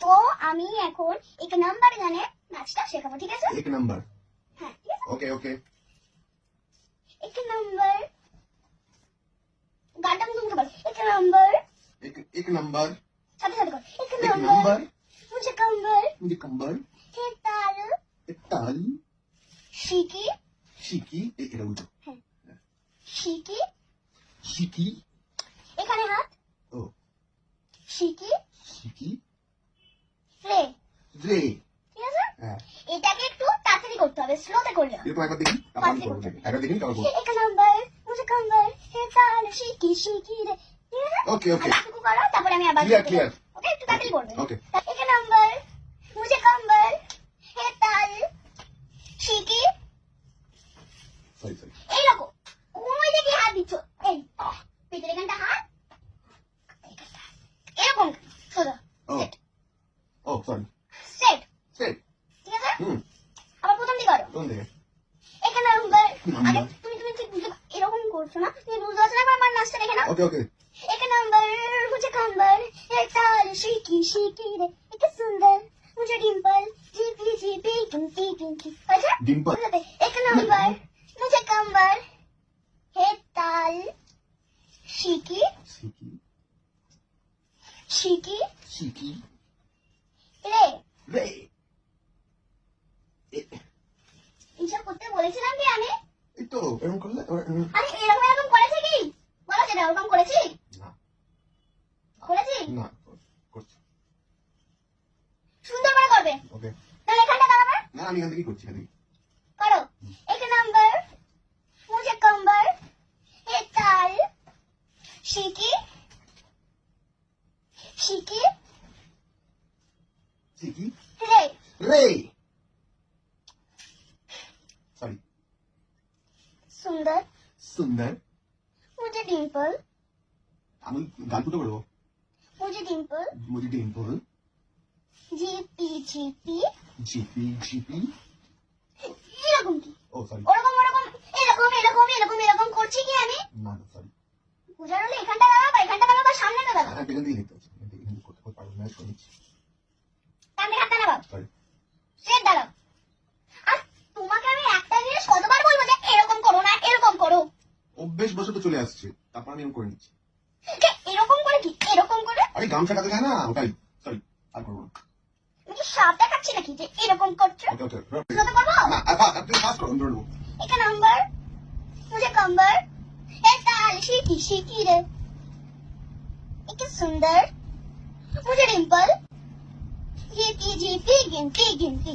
তো আমি এখন এক নাম্বার গানে নাচটা শেখাবো, ঠিক আছে? एक नंबर হ্যাঁ, ঠিক আছে। ओके ओके এক নাম্বার গানটা আমি তোমাকে বল। এক নাম্বার एक नंबर সাথে সাথে কর। এক एक নাম্বার नंबर মুঝে কম্বল मुझे कंबर হে তাল एक ताल শিকি शिकी এটা উল্টো শিকি शिकी এখানে হাত ও শিকি शिकी রে, রে ঠিক আছে? হ্যাঁ এটাকে একটু তাড়াতাড়ি করতে হবে, স্লোতে করলে হবে। এরকম একবার দেখি তারপর আমি করবো একবার দেখি তারপর করবো এক নাম্বার মুঝে কম্বল হে তাল শিকি শিকি রে, ঠিক আছে? ওকে ওকে আর বাকিটুকু করো, তারপরে আমি আবার Clear, করতে clear. বলবো। ওকে, একটু তাড়াতাড়ি করবে। ওকে এক নাম্বার মুঝে কম্বল হে তাল শিকি সরি সরি এইরকম ওই দিকে হাত দিচ্ছ, এই পেটের এখানটা হাত, এখানটা হাত। এরকম সোজা ও ও সরি সেট, সেট ঠিক আছে? হুম আবার প্রথম দিকে করো। কোন দিকে এক নাম্বার নাম্বার। আগে তুমি তুমি ঠিক বুঝতে এরকম করছো না, তুমি বুঝতে পারছো না, একবার আমার নাচটা দেখে নাও। ওকে ওকে एक नंबर मुझे कंबर एक ताल शिकी शिकी रे एक सुंदर मुझे डिंपल जीपी जीपी गिनती गिनती अच्छा डिंपल एक नंबर मुझे कंबर है ताल शिकी শিকি शिकी শিকি রে রে এইসব করতে বলেছিলাম কি আমি? এই তো এরকম করলে আরে এরকম এরকম করেছি কি বলো, সেটা এরকম করেছি না করেছি না করছি সুন্দর করে করবে, ওকে তাহলে এখানটা দাঁড়াবে না আমি এখান থেকে করছি এখান থেকে करो। एक नंबर मुझे कंबर एक ताल शिकी शिकी শিকি रे রে সরি सुंदर সুন্দর मुझे डिंपल আমি গান ফুটো করবো मुझे डिंपल মুজি Dimple GP GP GP GP এরকম কি ও সরি ওরকম ওরকম এরকম এরকম এরকম এরকম করছি কি আমি? না না সরি বুঝার হলে এখানটা দাঁড়াবো, এখানটা দাঁড়াবো, বা সামনেটা দাঁড়াবো, এখান থেকে দেখতে হচ্ছে এখান থেকে করতে পারবো না শুনেছি সামনে হাত দাঁড়াবো, সরি স্ট্রেট দাঁড়াও। আর তোমাকে আমি একটা জিনিস কতবার বলবো যে এরকম করো না, এরকম করো। অভ্যেস বসে তো চলে আসছে তারপর আমি এরকম করে নিচ্ছি এরকম করে কি এরকম করে? আরে গামছা কাটে যায় না ওটাই সরি আর করবো না আমি কি সাপ দেখাচ্ছি নাকি যে এরকম করছো? ওকে ওকে স্লোতে করবো। না আপনি ফাস্ট করুন ধরবো एक नंबर मुझे कंबर एक ताल शिकी शिकी रे एक सुंदर मुझे डिंपल जीपी जीपी गिनती गिनती